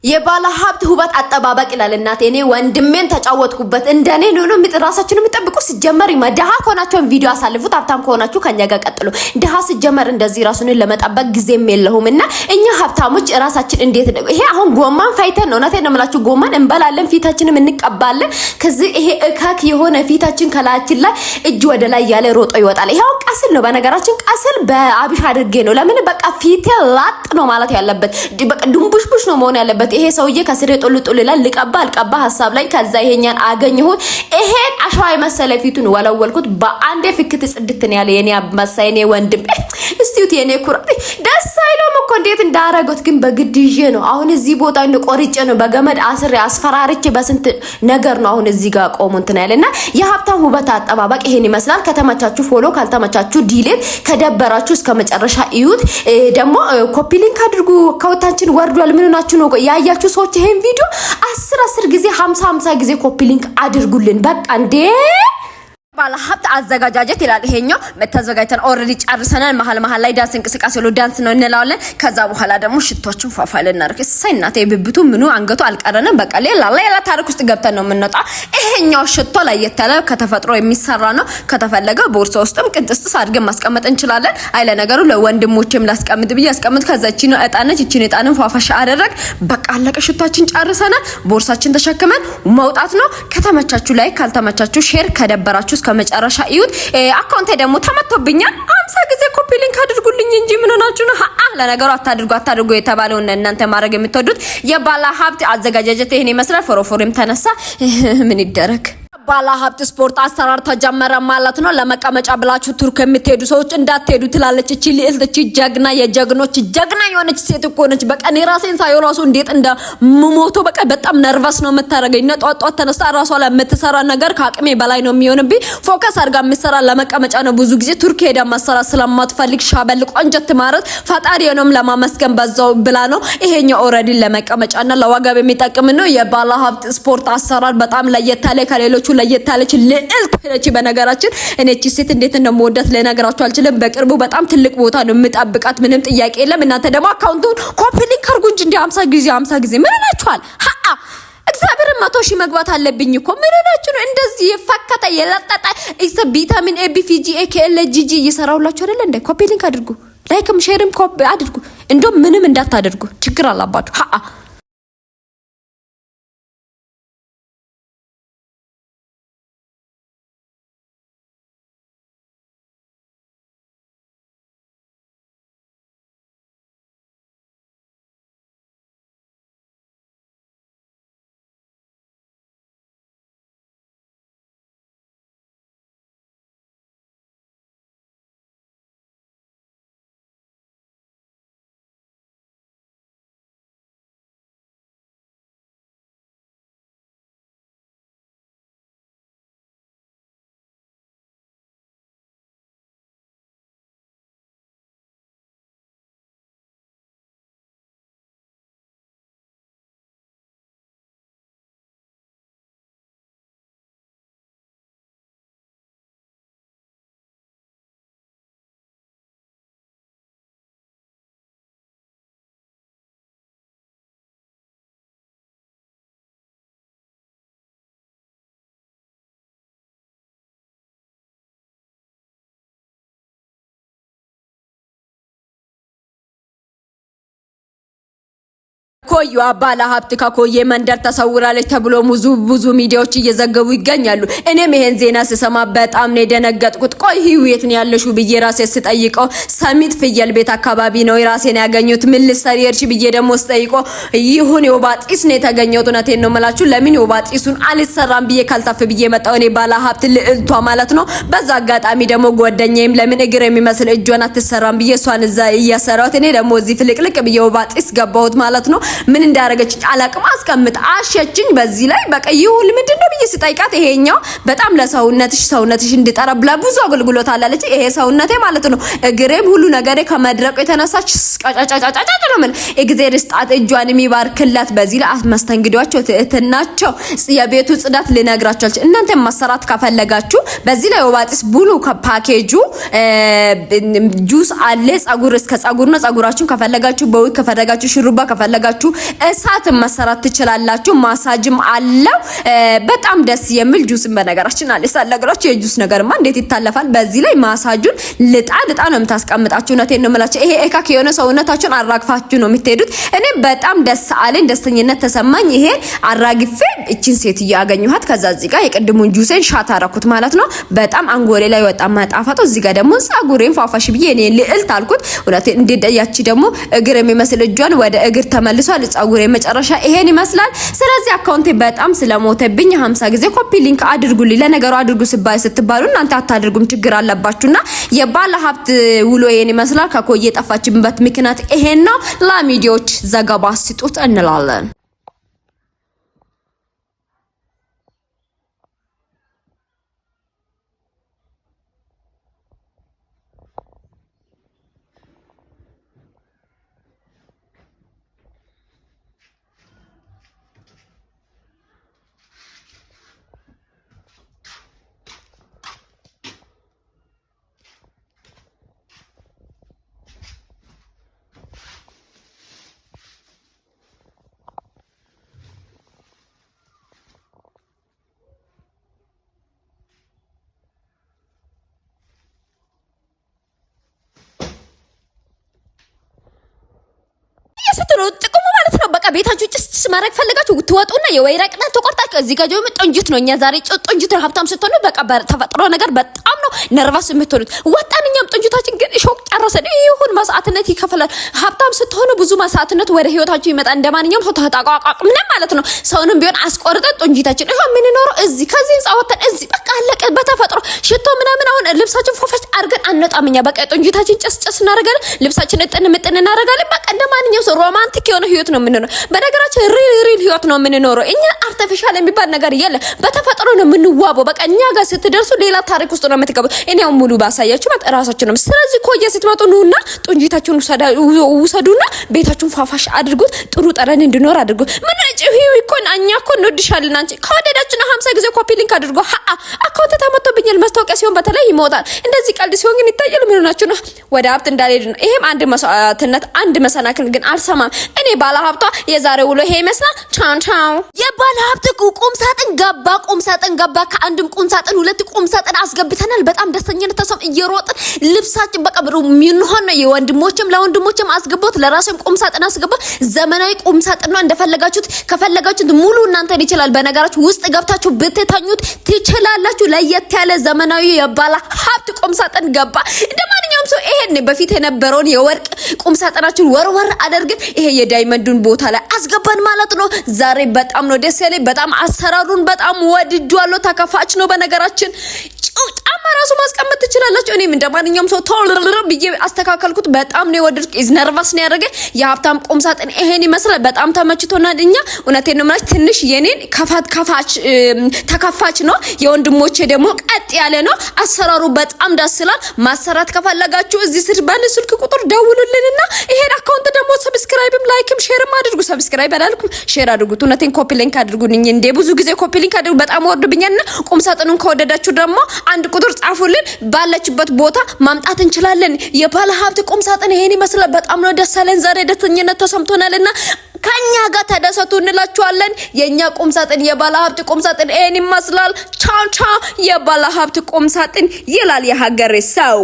የባለ ሀብት ውበት አጠባበቅ ይላል እናቴ። እኔ ወንድሜን ተጫወትኩበት እንደኔ ነው ራሳችሁን የምትጠብቁ ሲጀመር ደሃ ከሆናችሁ ቪዲዮ አሳልፉት፣ ሀብታም ከሆናችሁ ከኛ ጋር ቀጥሉ። ደሃ ሲጀመር እንደዚህ ራሱን ለመጠበቅ ጊዜም የለውምና እኛ ሀብታሞች ራሳችን እንዴት ነው ይሄ አሁን ጎማን ፋይተን ነው እናቴ ነው የምላችሁ። ጎማን እንበላለን፣ ፊታችንን እንቀባለን። ከዚህ ይሄ እካክ የሆነ ፊታችን ከላያችን ላይ እጅ ወደ ላይ ያለ ሮጦ ይወጣል። ይሄው ቀስል ነው በነገራችን፣ ቀስል በአብሽ አድርጌ ነው። ለምን በቃ ፊቴ ላጥ ነው ማለት ያለበት፣ በቃ ድንቡሽቡሽ ነው መሆን ያለበት። ይሄ ሰውዬ ከስሬ ጦልጦል ይላል። ልቀባ ሐሳብ ላይ ከዛ ይሄኛን አገኘሁት። ይሄን አሸዋ መሰለ ፊቱን ወለወልኩት። በአንዴ ፍክት ጽድት ነው ያለ የኔ አባሳይ የኔ ወንድም። እስቲዩት የኔ ኩራት ደስ አይሎም እኮ እንዴት እንዳረጋት ግን በግድዬ ነው። አሁን እዚህ ቦታ እንደ ቆርጬ ነው በገመድ አስሬ አስፈራርቼ በስንት ነገር ነው አሁን እዚህ ጋር ቆሙ እንትን ያለና የሀብታም ውበት አጠባበቅ ይሄን ይመስላል። ከተመቻችሁ ፎሎ፣ ካልተመቻችሁ ዲሌት፣ ከደበራችሁ እስከ መጨረሻ እዩት። ደግሞ ኮፒ ሊንክ አድርጉ። ከወታችን ወርዷል። ምን ሆናችሁ ነው ያያችሁ ሰዎች ይሄን ቪዲዮ 10 ጊዜ 50 ጊዜ ኮፒ ሊንክ አድርጉልን። በቃ እንዴ ባለ ሀብት አዘጋጃጀት ይላል ይሄኛው። መተዘጋጅተን ኦሬዲ ጨርሰናል። መሀል ላይ ዳንስ እንቅስቃሴ ነው ዳንስ ነው እንላለን። ከዛ በኋላ ደግሞ ሽቶችን ፏፏል እናርክ። እሰይ እናቴ ብብቱ ምኑ አንገቱ አልቀረንም። በቃ ሌላ ታሪክ ውስጥ ገብተን ነው የምንወጣ። ይሄኛው ሽቶ ላይ የተለ ከተፈጥሮ የሚሰራ ነው። ከተፈለገ ቦርሳ ውስጥም ቅንጥስጥስ አድርገን ማስቀመጥ እንችላለን። አይለ ነገሩ ለወንድሞችም ላስቀምጥ ብዬ አስቀምጥ። ከዛቺ ነው እጣነች እቺን እጣንን ፏፏሽ አደረግ። በቃ አለቀ። ሽቶችን ጨርሰናል። ቦርሳችን ተሸክመን መውጣት ነው። ከተመቻችሁ ላይ ካልተመቻችሁ ሼር፣ ከደበራችሁ ከመጨረሻ እዩት። አካውንቴ ደግሞ ተመቶብኛል። 50 ጊዜ ኮፒ ሊንክ አድርጉልኝ እንጂ ምን ሆናችሁ ነው? ለነገሩ አታድርጉ የተባለው እናንተ ማድረግ የምትወዱት የባለ ሀብት አዘጋጃጀት ይሄን ይመስላል። ፎሮፎርም ተነሳ ምን ይደረግ። ባለ ሀብት ስፖርት አሰራር ተጀመረ ማለት ነው። ለመቀመጫ ብላችሁ ቱርክ የምትሄዱ ሰዎች እንዳትሄዱ ትላለች እቺ ልዕልት፣ እቺ ጀግና የጀግኖች ጀግና የሆነች ሴት እኮ ነች። በቃ እኔ ራሴን ሳይው ራሱ እንዴት እንደምሞቶ በቃ በጣም ነርቨስ ነው የምታረገኝ። ነጧጧት ተነስታ ራሷ ላይ የምትሰራ ነገር ከአቅሜ በላይ ነው የሚሆንብኝ። ፎከስ አድርጋ የምትሰራ ለመቀመጫ ነው። ብዙ ጊዜ ቱርክ ሄዳ ማሰራ ስለማትፈልግ ሻበል ቆንጀት ማለት ፈጣሪ የሆነም ለማመስገን በዛው ብላ ነው። ይሄኛው ኦሬዲ ለመቀመጫና ለወገብ የሚጠቅም ነው። የባለ ሀብት ስፖርት አሰራር በጣም ለየት ያለ ከሌሎቹ ለየታለች ልዕልት ነች። በነገራችን እኔ እቺ ሴት እንዴት እንደምወዳት ለነገራችሁ አልችልም። በቅርቡ በጣም ትልቅ ቦታ ነው የምጠብቃት፣ ምንም ጥያቄ የለም። እናንተ ደግሞ አካውንቱን ኮፒ ሊንክ አድርጉ እንጂ 50 ጊዜ ምን ናችኋል? እግዚአብሔር 100 ሺህ መግባት አለብኝ እኮ ምን ናችሁ ነው እንደዚህ የፈከተ የለጠጠ ቪታሚን ኤ ቢ ሲ ጂ ኤ ኬ ኤል ጂ ጂ እየሰራሁላችሁ አይደል እንዴ? ኮፒ ሊንክ አድርጉ፣ ላይክም ሼርም ኮፒ አድርጉ። እንደውም ምንም እንዳታደርጉ ችግር አላባችሁ። ኮዩ ባለ ሀብት ከኮዬ መንደር ተሰውራለች ተብሎ ብዙ ሚዲያዎች እየዘገቡ ይገኛሉ። እኔም ይሄን ዜና ስሰማ በጣም ነው የደነገጥኩት። ቆይ ህይወት ነው ያለሽው ብዬ ራሴ ስጠይቀው ሰሚት ፍየል ቤት አካባቢ ነው ራሴን ያገኘሁት። ምን ልትሰሪ ሄድሽ ብዬ ደግሞ ስጠይቀው ይሁን የውባጢስ ነው የተገኘሁት። እውነቴን ነው የምላችሁ። ለምን የውባጢሱን አልሰራም ብዬ ካልታፍ ብዬ መጣሁ። እኔ ባለ ሀብት ልዕልቷ ማለት ነው። በዛ አጋጣሚ ደግሞ ጓደኛዬም ለምን እግር የሚመስል እጇን አትሰራም ብዬ እሷን እዛ እያሰራሁት እኔ ደግሞ እዚህ ፍልቅልቅ ብዬ የውባጢስ ገባሁት ማለት ነው። ምን እንዳረገችኝ አላቅም። አስቀምጥ አሸችኝ። በዚህ ላይ በቃ ይሁን ምንድነው ብዬ ስጠይቃት ይሄኛው በጣም ለሰውነትሽ እንድጠረብላ ብዙ አገልግሎት አላለች። ይሄ ሰውነቴ ማለት ነው እግሬም ሁሉ ነገሬ ከመድረቁ የተነሳች ቀጫጫጫጫጫ ነው ምን እግዚአብሔር ስጣት እጇን የሚባርክላት። በዚህ ላይ መስተንግዷቸው ትህትናቸው የቤቱ ጽዳት ልነግራችሁ አልችልም። እናንተ ማሰራት ከፈለጋችሁ በዚህ ላይ ወባጢስ ብሉ ፓኬጁ ጁስ አለ። ጸጉር እስከ ጸጉር ነው። ጸጉራችሁን ከፈለጋችሁ በውት ከፈለጋችሁ ሽሩባ ከፈለጋችሁ ከፈለጋችሁ እሳት መሰራት ትችላላችሁ። ማሳጅም አለው። በጣም ደስ የሚል ጁስን በነገራችን አለ ሳላግራችሁ የጁስ ነገርማ እንዴት ይታለፋል። በዚህ ላይ ማሳጁን ልጣ ነው የምታስቀምጣችሁ። እውነቴን ነው የምላችሁ። ይሄ ኤካክ የሆነ ሰውነታችሁን አራግፋችሁ ነው የምትሄዱት። እኔ በጣም ደስ አለኝ፣ ደስተኝነት ተሰማኝ። ይሄ አራግፌ እቺን ሴት ያገኘኋት ከዛ እዚህ ጋር የቅድሙን ጁስን ሻት አረኩት ማለት ነው። በጣም አንጎሌ ላይ ወጣ ማጣፋቱ። እዚህ ጋር ደግሞ ጻጉሬን ፏፋሽ ብዬ እኔ ልዕልት አልኩት። እውነቴን እንዴት ያቺ ደግሞ እግር የሚመስል እጇን ወደ እግር ተመልሷል። ጻጉሬ መጨረሻ ይሄን ይመስላል። ስለዚህ አካውንቴ በጣም ስለሞተብኝ 50 ጊዜ ኮፒ ሊንክ አድርጉልኝ። ለነገሩ አድርጉ ስትባሉ እናንተ አታድርጉም፣ ችግር አለባችሁና የባለ ሀብት ውሎ ይሄን ይመስላል። ከኮዬ የጠፋችበት ምክንያት ይሄን ነው። ለሚዲያዎች ዘገባ ስጡት እንላለን። ጥቅሙ ማለት ነው። በቃ ቤታችሁ ጭስ ማድረግ ፈልጋችሁ ትወጡና የወይራ ቅጠል ተቆርጣችሁ እዚህ ጋር ደግሞ ጥንጅት ነው። እኛ ዛሬ ጥንጅት ሀብታም ስትሆኑ በቃ ተፈጥሮ ነገር በጣም ነው ነርቫስ የምትሆኑት። ወጣንኛም ጥንጅታችን ግን ሾክ ጨረሰን። ይሁን መስዋዕትነት ይከፈላል። ሀብታም ስትሆኑ ብዙ መስዋዕትነት ወደ ህይወታችሁ ይመጣ። እንደማንኛውም ሰው ተጣቋቋቅ ምን ማለት ነው። ሰውንም ቢሆን አስቆርጠን ጥንጅታችን ይሄ ምን ነው እዚህ ከዚህ ጻወተን እዚህ በቃ አለቀ። በተፈጥሮ ሽቶ ምናምን አሁን ልብሳችን ፎፈሽ አርገን አንወጣምኛ። በቃ ጥንጅታችን ጭስ እናደርጋለን። ልብሳችን እጥን እናደርጋለን። በቃ እንደማንኛውም ሰው ሮማንቲክ የሆነ ህይወት ነው የምንኖረው። በነገራችን ሪል ህይወት ነው የምንኖረው። እኛ አርቲፊሻል የሚባል ነገር የለም። በተፈጥሮ ነው የምንዋበው። በቃ እኛ ጋር ስትደርሱ ሌላ ታሪክ ውስጥ ነው የምትገቡት። እኔው ሙሉ ባሳያችሁ ማለት ራሳችሁ ነው። ስለዚህ ኮዬ ስትመጡ ኑና ጥንጅታችሁን ውሰዱና ቤታችሁን ፋፋሽ አድርጉት። ጥሩ ጠረን እንዲኖር አድርጉት። ምን ጭሂው ይኮን እኛ እኮ እንወድሻለን። አንቺ ከወደዳችሁ 50 ጊዜ ኮፒ ሊንክ አድርጉ። አካውንት ተመቶብኛል። ማስታወቂያ ሲሆን በተለይ ይሞታል። እንደዚህ ቀልድ ሲሆን ግን ይታያል። ምን ሆናችሁ ነው? ወደ ሀብት እንዳልሄድ ነው። ይሄም አንድ መስዋዕትነት አንድ መሰናክል ግን አልሰማም። እኔ ባለ ሀብቷ የዛሬ ውሎ ይሄ ይመስላል። ቻው የባለ ሀብት ቁም ሳጥን ገባ። ከአንድም ቁም ሳጥን ሁለት ቁም ሳጥን አስገብተናል። በጣም ደስተኛነት ተሰም እየሮጥን ልብሳችን በቃ ምን ሆነ የወንድሞችም ለወንድሞችም አስገቦት ለራስም ቁም ሳጥን አስገቦት። ዘመናዊ ቁም ሳጥን ነው። እንደፈለጋችሁት ከፈለጋችሁት ሙሉ እናንተን ይችላል። በነገራችሁ ውስጥ ገብታችሁ ብትተኙት ትችላላችሁ። ለየት ያለ ዘመናዊ የባለ ሀብት ቁም ሳጥን ገባ። እንደማንኛውም ሰው ይሄን በፊት የነበረውን የወርቅ ቁም ሳጥናችሁን ወርወር አድርገን ይሄ የዳይመንዱን ቦታ ላይ አስገባን ማለት ነው። ዛሬ በጣም ነው ደስ ያለኝ። በጣም አሰራሩን በጣም ወድጄዋለሁ። ተከፋች ነው በነገራችን። ጫማ ራሱ ማስቀመጥ ትችላላችሁ። እኔም እንደማንኛውም ሰው ቶሎ ብዬ አስተካከልኩት። በጣም ነው የወደድኩት። ኢዝ ነርቫስ ነው ያደረገ የሀብታም ቁም ሳጥን ይሄን ይመስላል። በጣም ተመችቶናል። እኛ እውነቴን ነው ማለት ትንሽ የኔን ተከፋች ነው። የወንድሞቼ ደግሞ ቀጥ ያለ ነው። አሰራሩ በጣም ደስ ይላል። ማሰራት ከፈለጋችሁ እዚህ ስር ባለ ስልክ ቁጥር ደውሉልንና ይሄን አካውንት ደግሞ ሰብስክራይብም ላይክም ሼርም አድርጉ። ሰብስክራይብ አላልኩም ሼር አድርጉት። እውነቴን ኮፒ ሊንክ አድርጉልኝ። እንዴ ብዙ ጊዜ ኮፒ ሊንክ አድርጉ። በጣም ወርዱብኛልና ቁም ሳጥኑን ከወደዳችሁ ደግሞ አንድ ቁጥር ጻፉልን። ባለችበት ቦታ ማምጣት እንችላለን። የባለ ሀብት ቁም ሳጥን ይሄን ይመስላል። በጣም ነው ደስ ያለን። ዛሬ ደስተኝነት ተሰምቶናልና ከኛ ጋር ተደሰቱ እንላችኋለን። የኛ ቁም ሳጥን የባለ ሀብት ቁም ሳጥን ይሄን ይመስላል። ቻው የባለ ሀብት ቁም ሳጥን ይላል የሀገሬ ሰው።